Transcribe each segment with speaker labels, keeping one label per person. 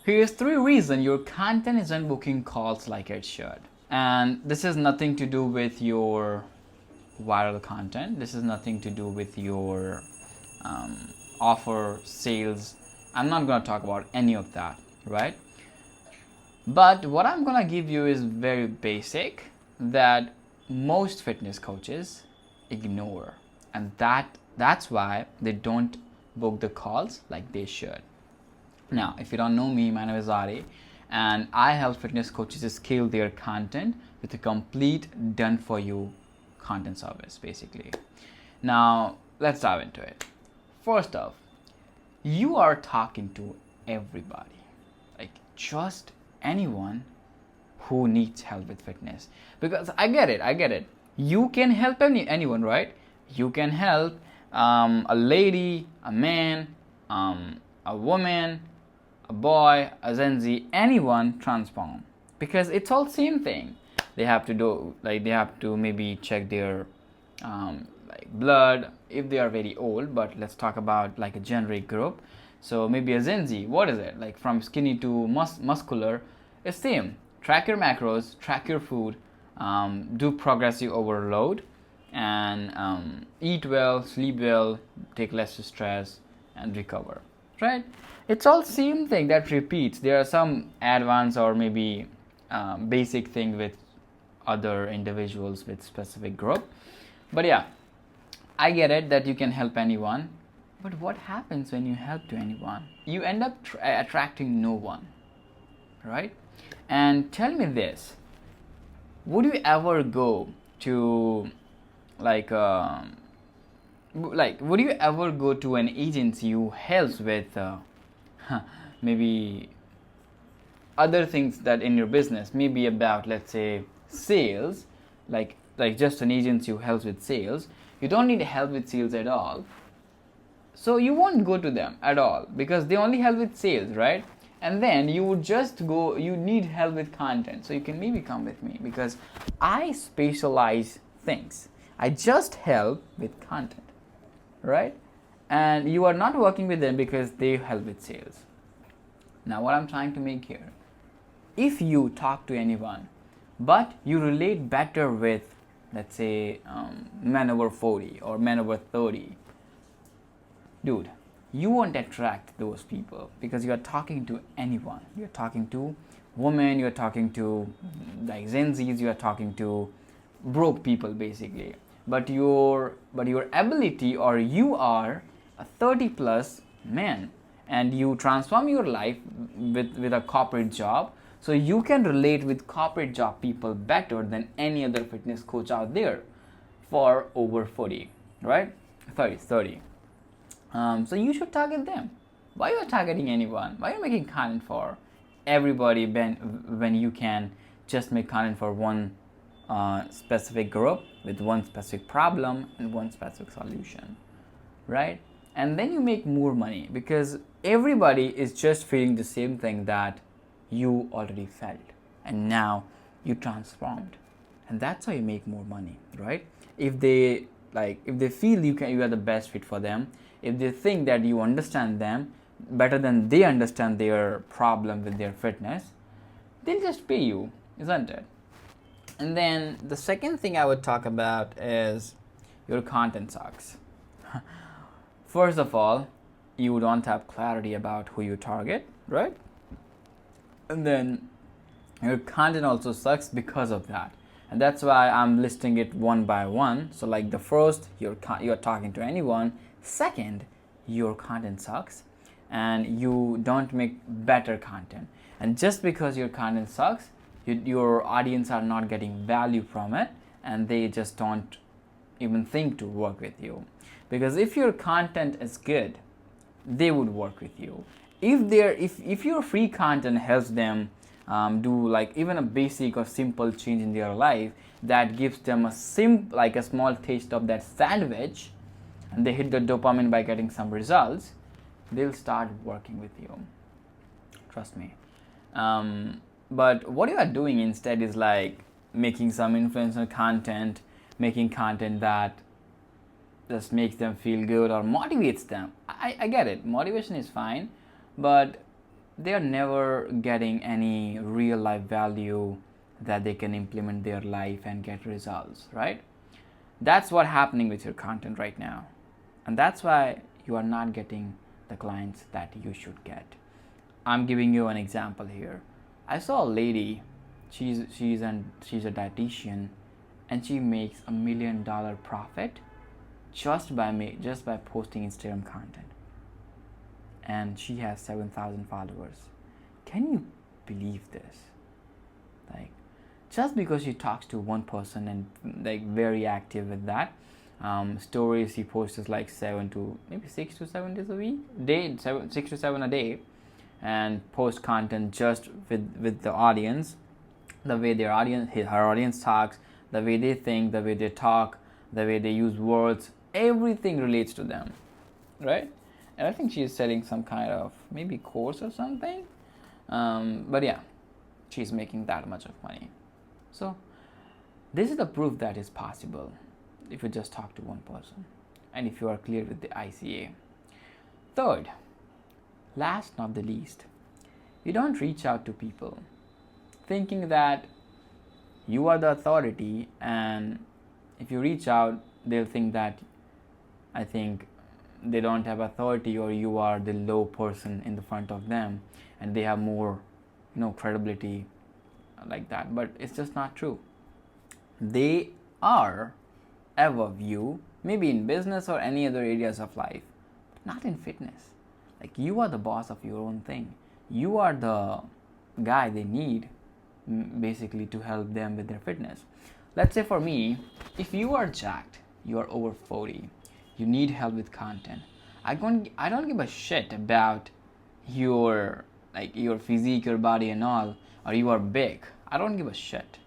Speaker 1: Here's three reasons your content isn't booking calls like it should. And this has nothing to do with your viral content. This is nothing to do with your offer, sales. I'm not going to talk about any of that, right? But what I'm going to give you is very basic that most fitness coaches ignore. And that's why they don't book the calls like they should. Now, if you don't know me, my name is Ari, and I help fitness coaches scale their content with a complete done for you content service, basically. Now, let's dive into it. First off, you are talking to everybody, like just anyone who needs help with fitness. Because I get it. You can help anyone, right? You can help a lady, a man, a woman, a boy, a Gen Z, anyone transform, because it's all same thing. They have to do, like, they have to maybe check their like blood if they are very old, but let's talk about like a generic group. So maybe a Gen Z, what is it like, from skinny to muscular? It's same. Track your macros, track your food, do progressive overload, and eat well, sleep well, take less stress, and recover, right? It's all same thing that repeats. There are some advanced or maybe basic thing with other individuals with specific group, but yeah, I get it that you can help anyone. But what happens when you help to anyone? You end up attracting no one, right? And tell me this, would you ever go to like would you ever go to an agency who helps with maybe other things that in your business, maybe about, let's say, sales, like just an agency who helps with sales? You don't need help with sales at all, so you won't go to them at all because they only help with sales, right? And then you would just go, you need help with content, so you can maybe come with me because I specialize things. I just help with content, right? And you are not working with them because they help with sales. Now, what I'm trying to make here, if you talk to anyone but you relate better with, let's say, men over 40 or men over 30, dude, you won't attract those people because you are talking to anyone. You're talking to women, you're talking to like Gen Zs, you're talking to broke people basically. But your ability, or you are a 30 plus man and you transform your life with a corporate job, so you can relate with corporate job people better than any other fitness coach out there for over 40, right? 30. So you should target them. Why are you targeting anyone? Why are you making content for everybody when you can just make content for one specific group with one specific problem and one specific solution, right? And then you make more money because everybody is just feeling the same thing that you already felt, and now you transformed, and that's how you make more money, right? If they feel you are the best fit for them, if they think that you understand them better than they understand their problem with their fitness, they'll just pay you, isn't it? And then the second thing I would talk about is your content sucks. First of all, you don't have clarity about who you target, right? And then your content also sucks because of that. And that's why I'm listing it one by one. So like the first, you're talking to anyone. Second, your content sucks and you don't make better content. And just because your content sucks, your audience are not getting value from it, and they just don't even think to work with you. Because if your content is good, they would work with you. If your free content helps them do like even a basic or simple change in their life that gives them a small taste of that sandwich, and they hit the dopamine by getting some results, they'll start working with you. Trust me. But what you are doing instead is like making some influencer content, making content that just makes them feel good or motivates them. I get it. Motivation is fine, but they are never getting any real life value that they can implement their life and get results, right? That's what's happening with your content right now, and that's why you are not getting the clients that you should get. I'm giving you an example here. I saw a lady, she's a dietitian, and she makes $1 million profit just by posting Instagram content, and she has 7,000 followers. Can you believe this? Like, just because she talks to one person and like very active with that, stories he posts like 6 to 7 days a week, 6 to 7 a day, and post content just with the audience, the way her audience talks, the way they think, the way they talk, the way they use words, everything relates to them, right? And I think she is selling some kind of maybe course or something, but yeah, she's making that much of money. So this is the proof that is possible if you just talk to one person and if you are clear with the ICA. Third, last not the least, you don't reach out to people thinking that you are the authority, and if you reach out, they'll think that, I think, they don't have authority, or you are the low person in the front of them and they have more credibility like that. But it's just not true. They are above you, maybe in business or any other areas of life, but not in fitness. Like, you are the boss of your own thing. You are the guy they need basically to help them with their fitness. Let's say for me, if you are jacked, you are over 40, you need help with content, I don't give a shit about your physique, your body and all, or you are big. I don't give a shit,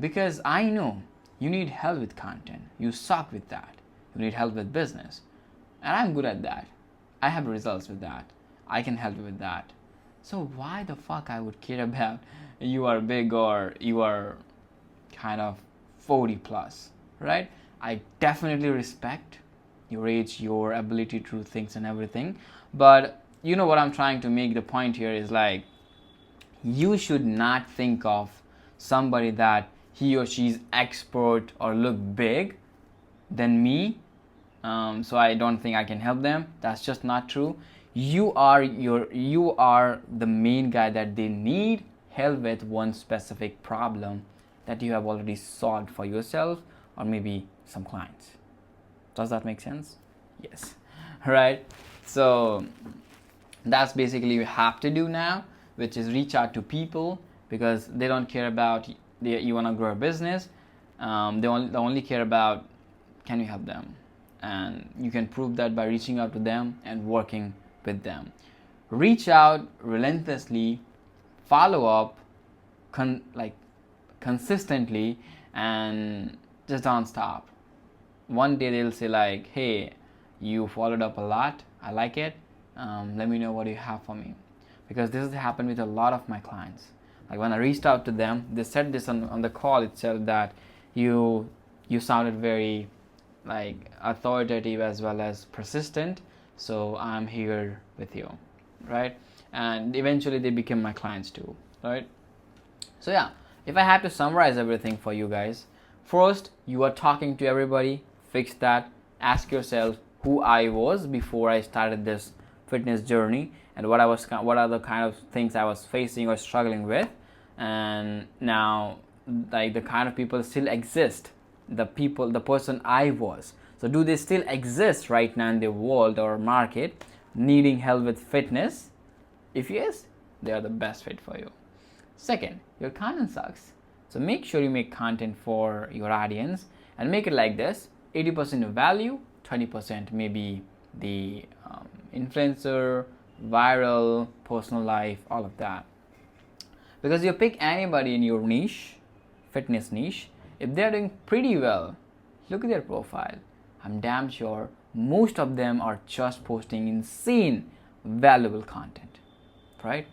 Speaker 1: because I know you need help with content. You suck with that. You need help with business, and I'm good at that. I have results with that. I can help you with that. So why the fuck I would care about you are big or you are kind of 40 plus, right? I definitely respect your age, your ability to do things and everything, but you know what I'm trying to make the point here is, like, you should not think of somebody that he or she is expert or look big than me, so I don't think I can help them. That's just not true. You are the main guy that they need help with one specific problem that you have already solved for yourself or maybe some clients. Does that make sense? Yes. Right. So that's basically you have to do now, which is reach out to people, because they don't care about you want to grow a business. They only care about, can you help them, and you can prove that by reaching out to them and working with them. Reach out relentlessly, follow up consistently, and just don't stop. One day they'll say like, hey, you followed up a lot, I like it, let me know what you have for me. Because this has happened with a lot of my clients. Like, when I reached out to them, they said this on the call itself, that you sounded very like authoritative as well as persistent, so I'm here with you, right? And eventually they became my clients too, right? So yeah, if I had to summarize everything for you guys, first, you are talking to everybody, fix that. Ask yourself who I was before I started this fitness journey, and what are the kind of things I was facing or struggling with, and now, like, the kind of people still exist, the person I was. So do they still exist right now in the world or market needing help with fitness? If yes, they are the best fit for you. Second, your content sucks. So make sure you make content for your audience and make it like this: 80% of value, 20% maybe the influencer, viral, personal life, all of that. Because you pick anybody in your niche, fitness niche, if they're doing pretty well, look at their profile. I'm damn sure most of them are just posting insane valuable content, right?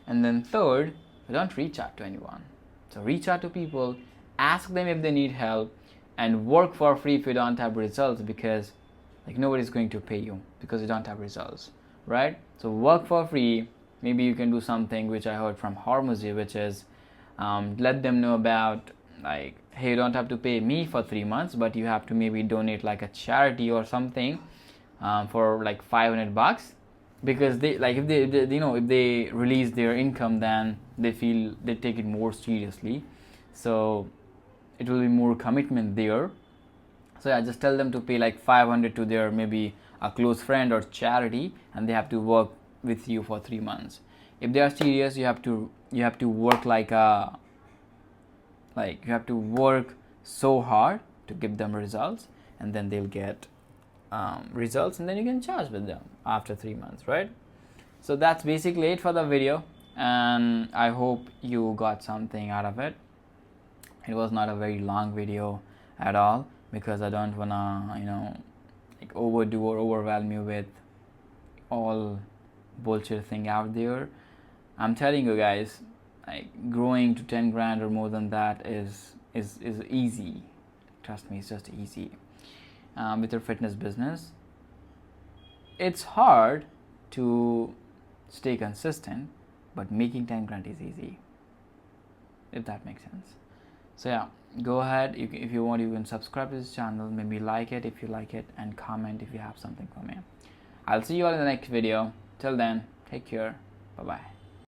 Speaker 1: And then third, don't reach out to anyone. So reach out to people, ask them if they need help, and work for free if you don't have results, because like nobody's going to pay you because you don't have results, right? So work for free, Maybe you can do something which I heard from Hormuzi, which is let them know about, like, hey, you don't have to pay me for 3 months, but you have to maybe donate like a charity or something for like $500, because they, like, if they you know, if they release their income, then they feel they take it more seriously, so it will be more commitment there. So yeah, just tell them to pay like 500 to their maybe a close friend or charity, and they have to work with you for 3 months. If they are serious, you have to work like a, like, you have to work so hard to give them results, and then they'll get results, and then you can charge with them after 3 months, right? So that's basically it for the video, and I hope you got something out of it. It was not a very long video at all, because I don't wanna, you know, like overdo or overwhelm you with all bullshit thing out there. I'm telling you guys, like, growing to 10 grand or more than that is easy. Trust me, it's just easy. With your fitness business, it's hard to stay consistent, but making 10 grand is easy, if that makes sense. So yeah, go ahead, if you want, you can subscribe to this channel, maybe like it if you like it, and comment if you have something for me. I'll see you all in the next video. Till then, take care. Bye bye.